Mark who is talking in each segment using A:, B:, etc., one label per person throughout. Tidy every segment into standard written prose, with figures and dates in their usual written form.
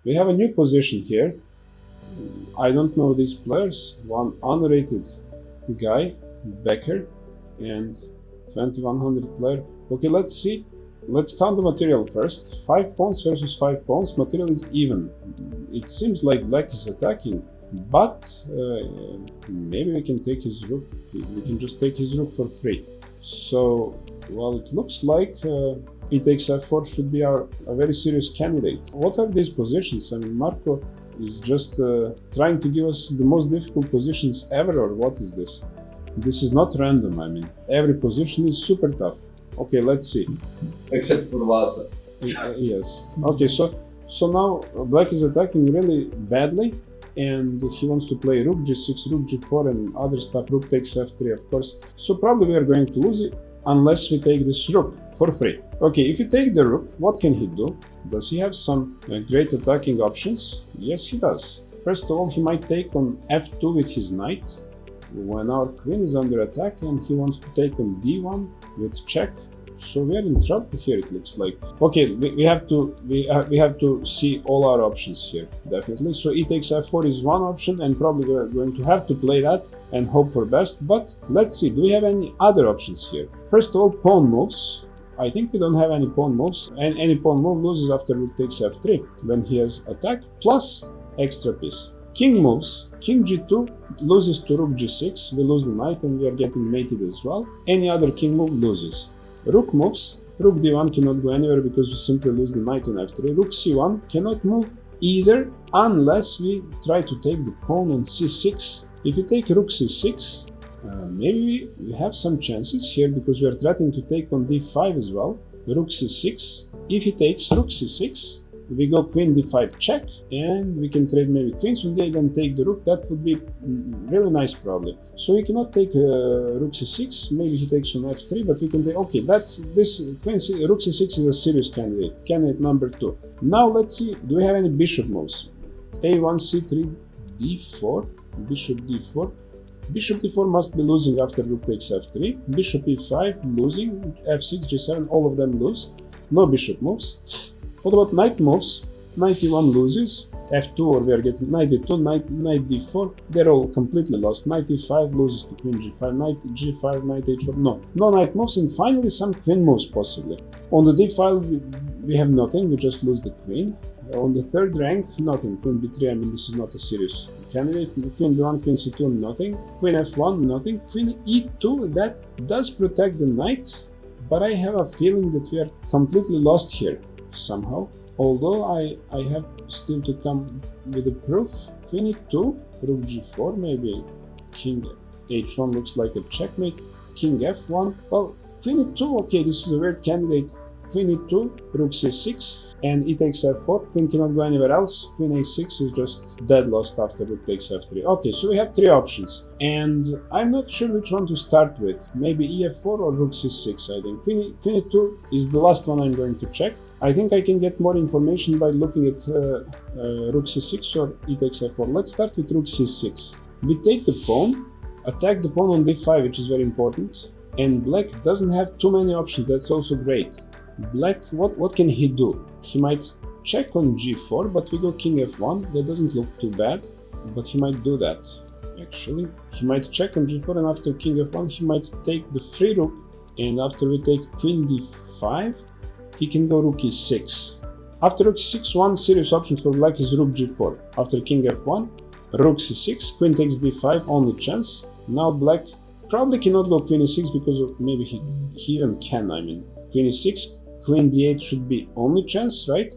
A: We have a new position here. I don't know these players. One unrated guy, Becker, and 2100 player. Okay, let's see. Let's count the material first. 5 pawns versus 5 pawns. Material is even. It seems like black is attacking, but maybe we can take his rook. We can just take his rook for free. So, well, it looks like e takes f4 should be a very serious candidate. What are these positions? I mean, Marco is just trying to give us the most difficult positions ever, or what is this? This is not random, I mean, every position is super tough. Okay, let's see.
B: Except for Vasa.
A: Yes. Okay, so now black is attacking really badly, and he wants to play rook g6, rook g4, and other stuff. Rook takes f3, of course. So probably we are going to lose it unless we take this rook for free. Okay, if you take the rook, what can he do? Does he have some great attacking options? Yes, he does. First of all, he might take on f2 with his knight when our queen is under attack, and he wants to take on d1 with check. So we are in trouble here, it looks like. Okay, we have to see all our options here, definitely. So e takes f4 is one option, and probably we are going to have to play that and hope for best. But let's see, do we have any other options here? First of all, pawn moves. I think we don't have any pawn moves, and any pawn move loses after rook takes f3 when he has attack plus extra piece. King moves. King g2 loses to rook g6. We lose the knight, and we are getting mated as well. Any other king move loses. Rook moves. Rook d1 cannot go anywhere because we simply lose the knight on f3. Rook c1 cannot move either unless we try to take the pawn on c6. If you take rook c6, maybe we have some chances here because we are threatening to take on d5 as well. Rook c6. If he takes rook c6, we go queen d5 check, and we can trade maybe queens on d8 and take the rook. That would be really nice probably. So we cannot take rook c6, maybe he takes on f3, but we can take, okay, that's this rook c6 is a serious candidate, candidate number 2. Now let's see, do we have any bishop moves? a1, c3, d4, bishop d4. Bishop d4 must be losing after rook takes f3, bishop e5 losing, f6, g7, all of them lose, no bishop moves. What about knight moves? Knight e1 loses, f2, or we are getting knight d2, knight d4, they're all completely lost. Knight e5 loses to queen g5, knight g5, knight h4, no knight moves, and finally some queen moves possibly. On the d file we have nothing, we just lose the queen. On the third rank, nothing. Queen b3, I mean, this is not a serious candidate. Queen b1, queen c2, nothing. Queen f1, nothing. Queen e2, that does protect the knight, but I have a feeling that we are completely lost here somehow. Although I have still to come with a proof. Queen e2, rook g4, maybe king h1 looks like a checkmate. King f1, well, queen e2, okay, this is a weird candidate. Queen e2, rook c6, and e takes f4, queen cannot go anywhere else, queen a6 is just dead lost after rook takes f3. Okay, so we have 3 options, and I'm not sure which one to start with, maybe ef4 or rook c6, I think. Queen e2 is the last one I'm going to check. I think I can get more information by looking at rook c6 or e takes f4. Let's start with rook c6. We take the pawn, attack the pawn on d5, which is very important, and black doesn't have too many options, that's also great. Black, what can he do? He might check on g4, but we go king f1, that doesn't look too bad, but he might do that, actually. He might check on g4, and after king f1 he might take the free rook, and after we take queen d5, he can go rook e6. After rook e6, one serious option for black is rook g4. After king f1, rook c6, queen takes d5, only chance. Now black probably cannot go queen e6 because of, maybe he even can, I mean. Queen e6, queen d8 should be only chance, right?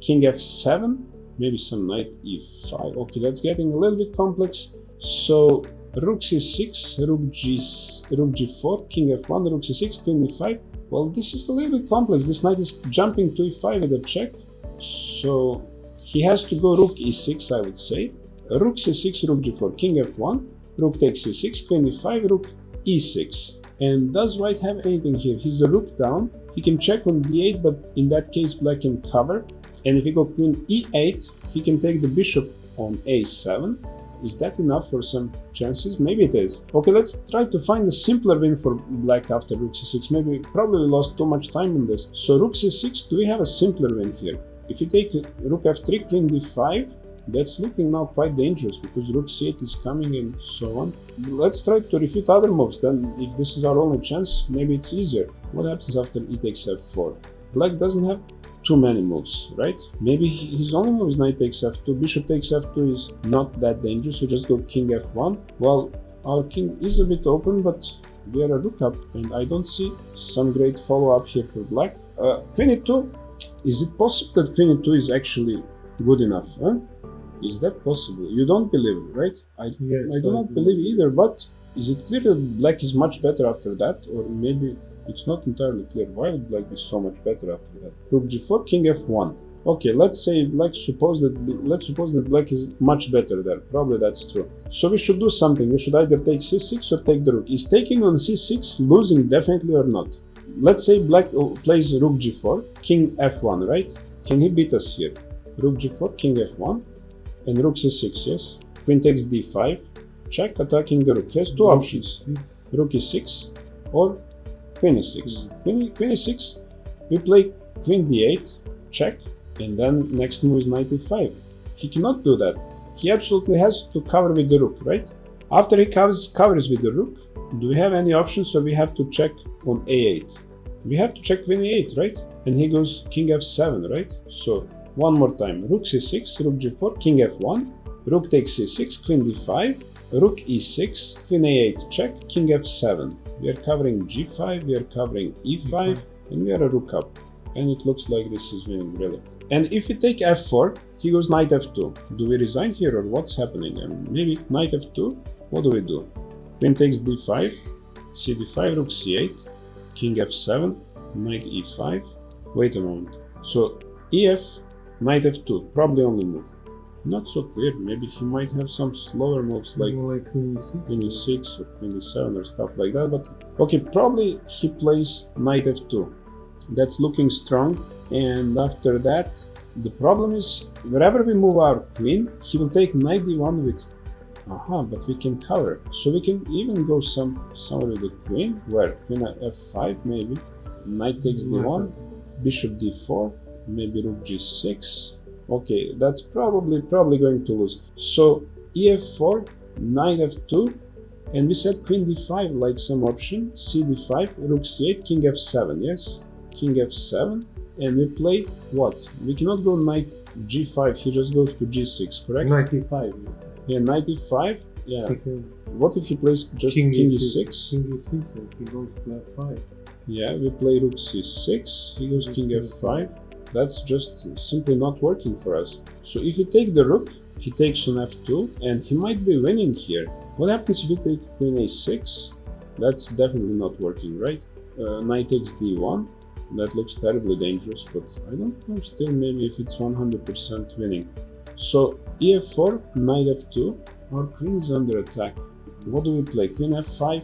A: King f7, maybe some knight e5. Okay, that's getting a little bit complex. So rook c6, rook g4, king f1, rook c6, queen e5. Well, this is a little bit complex. This knight is jumping to e5 with a check. So he has to go rook e6, I would say. Rook c6, rook g4, king f1, rook takes c6, queen e5, rook e6. And does white have anything here? He's a rook down. He can check on d8, but in that case black can cover. And if he go queen e8, he can take the bishop on a7. Is that enough for some chances? Maybe it is. Okay, let's try to find a simpler win for black after rook c6. Maybe, probably we lost too much time on this. So rook c6, do we have a simpler win here? if you take rook f3, queen d5, that's looking now quite dangerous because rook c8 is coming and so on. Let's try to refute other moves, then if this is our only chance, maybe it's easier. What happens after e takes f4? Black doesn't have too many moves, right? Maybe his only move is knight takes f2, bishop takes f2 is not that dangerous, we just go king f1. Well, our king is a bit open, but we are a rook up, and I don't see some great follow-up here for black. Queen e2, is it possible that queen e2 is actually good enough? Huh? Is that possible? You don't believe it, right? I do not believe either, but is it clear that black is much better after that? Or maybe it's not entirely clear. Why would black be so much better after that? Rook g4, king f1. Okay, let's suppose that black is much better there. Probably that's true. So we should do something. We should either take c6 or take the rook. Is taking on c6 losing definitely or not? Let's say black plays rook g4, king f1, right? Can he beat us here? Rook g4, king f1, and rook c6, yes? Queen takes d5, check, attacking the rook. He has two options. Rook e6 or queen e6. Queen e6, we play queen d8, check, and then next move is knight e5. He cannot do that. He absolutely has to cover with the rook, right? After he covers with the rook, do we have any options, or we have to check on a8? We have to check queen e8, right? And he goes king f7, right? So one more time, rook c6, rook g4, king f1, rook takes c6, queen d5, rook e6, queen a8, check, king f7. We are covering g5, we are covering e5, and we are a rook up. And it looks like this is winning, really. And if we take f4, he goes knight f2. Do we resign here, or what's happening? Maybe knight f2? What do we do? Queen takes d5, cd5, rook c8, king f7, knight e5. Wait a moment. So ef, knight f2, probably only move. Not so clear. Maybe he might have some slower moves like queen e6 or queen e7 or stuff like that. But okay, probably he plays knight f2. That's looking strong. And after that, the problem is wherever we move our queen, he will take knight d1 with. But we can cover. So we can even go somewhere with the queen. Where? Queen f5 maybe. Knight takes d1. Bishop d4. Maybe rook g6. Okay, that's probably going to lose. So ef4, knight f2, and we said queen d5 like some option. cd5, rook c8, king f7. Yes, king f7, and we play what? We cannot go knight g5. He just goes to g6, correct?
C: Knight e5.
A: Yeah, knight e5. Yeah. What if he plays just king e6?
C: King e6, and he goes to f5.
A: Yeah, we play rook c6. He goes king f5. That's just simply not working for us. So if you take the rook, he takes on f2, and he might be winning here. What happens if you take queen a6? That's definitely not working, right? Knight takes d1. That looks terribly dangerous, but I don't know still maybe if it's 100% winning. So ef4, knight f2, our queen is under attack. What do we play? Queen f5,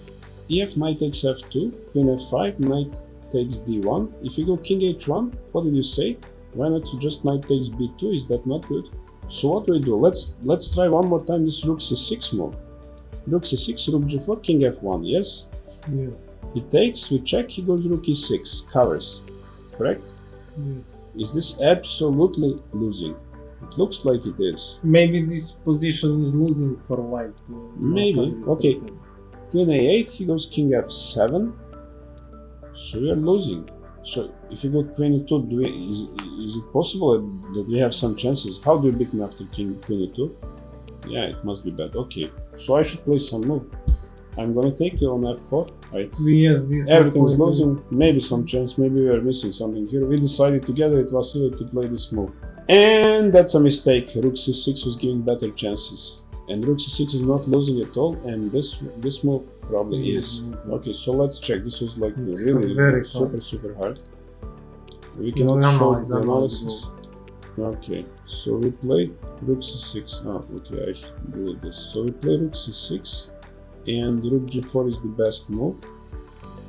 A: ef, knight takes f2, queen f5, knight takes d1. If you go king h1, what did you say? Why not you just knight takes b2? Is that not good? So what do we do? Let's try one more time this rook c6 move. Rook c6, rook g4, king f1. Yes.
C: Yes.
A: He takes, we check. He goes rook e6, covers. Correct.
C: Yes.
A: Is this absolutely losing? It looks like it is.
C: Maybe this position is losing for white.
A: Maybe. Okay. Queen a8. He goes king f7. So we are losing. So if you go queen e2, is it possible that we have some chances? How do you beat me after queen e2? Yeah, it must be bad. Okay, so I should play some move. I'm gonna take you on f4, right?
C: Yes, this
A: everything's losing. Maybe some chance. Maybe we are missing something here. We decided together with Vasily to play this move, and that's a mistake. Rook c6 was giving better chances, and rook c6 is not losing at all. And this move probably is. Okay, so let's check. This was like really super hard. We cannot show the analysis. Okay, so we play rook c6. Okay, I should do this. So we play rook c6, and rook g4 is the best move.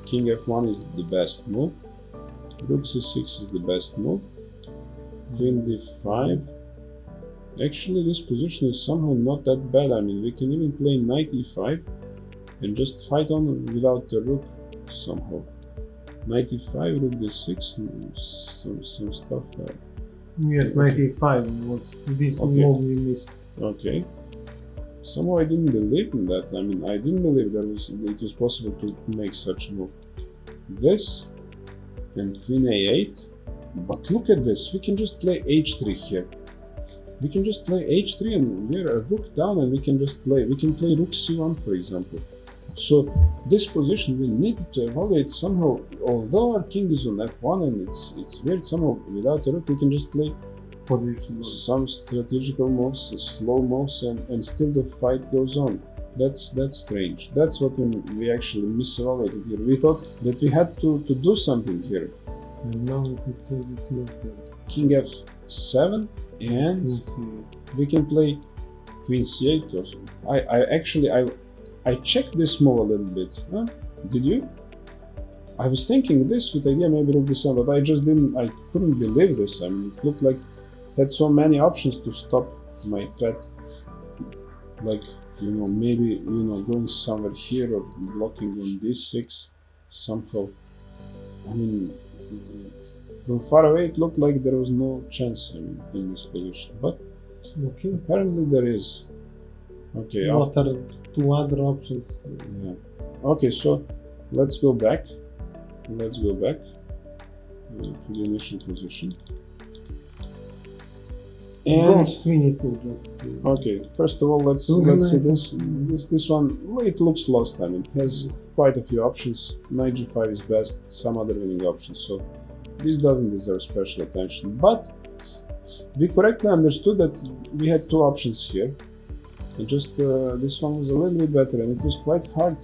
A: King f1 is the best move. Rook c6 is the best move. Queen d5. Actually, this position is somehow not that bad. I mean, we can even play knight e5 and just fight on without the rook somehow. Knight e5, rook d6, some stuff.
C: Yes, 95 was this
A: Okay.
C: move we missed.
A: Okay. Somehow I didn't believe in that. I mean, I didn't believe it was possible to make such a move. This and Queen A8. But look at this. We can just play H3 here. We can just play H3 and we're a rook down, and we can play Rook C1, for example. So this position we need to evaluate somehow. Although our king is on F1 and it's weird, somehow without a rook we can just play
C: Position.
A: some strategical moves, slow moves, and still the fight goes on. That's strange. That's what we actually misevaluated here. We thought that we had to do something here.
C: And now it says it's not good.
A: King F7 and
C: We'll see.
A: we can play Queen C8 also. I checked this move a little bit. Huh? Did you? I was thinking this with idea maybe Rook D7, but I couldn't believe this. I mean, it looked like it had so many options to stop my threat. Like, maybe, going somewhere here or blocking on D6 somehow. I mean, from far away it looked like there was no chance in this position, but
C: Okay.
A: apparently there is. Okay,
C: What are two other options?
A: yeah. Okay, so let's go back. To the initial position. And
C: Queen E2 just.
A: okay, first of all, let's see this one. It looks lost. I mean, it has quite a few options. Knight G5 is best. Some other winning options. So this doesn't deserve special attention. But we correctly understood that we had two options here. And just this one was a little bit better, and it was quite hard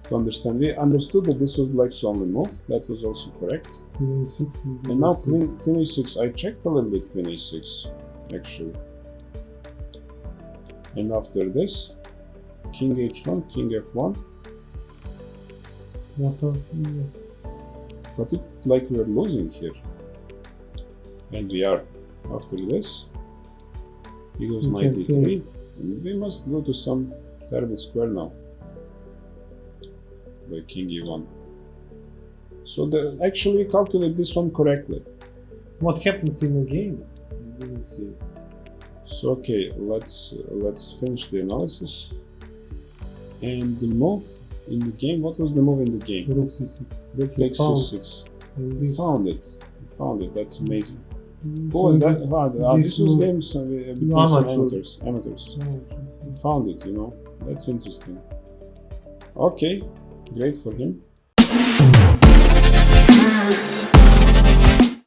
A: to understand. We understood that this was Black's only move. That was also correct.
C: Queen A6.
A: And now Queen A6. I checked a little bit Queen A6 actually. And after this, King H1, King F1.
C: What are yes.
A: But it looked like we are losing here. And we are. After this, he goes Knight E3. We must go to some terrible square now. By King E1. So actually we calculate this one correctly.
C: What happens in the game? I didn't see.
A: So okay, let's finish the analysis. And the move in the game. What was the move in the game?
C: Rook C6.
A: Rook takes C6. We found it. That's amazing. What was that? This was games between some amateurs. We found it. That's interesting. Okay, great for him.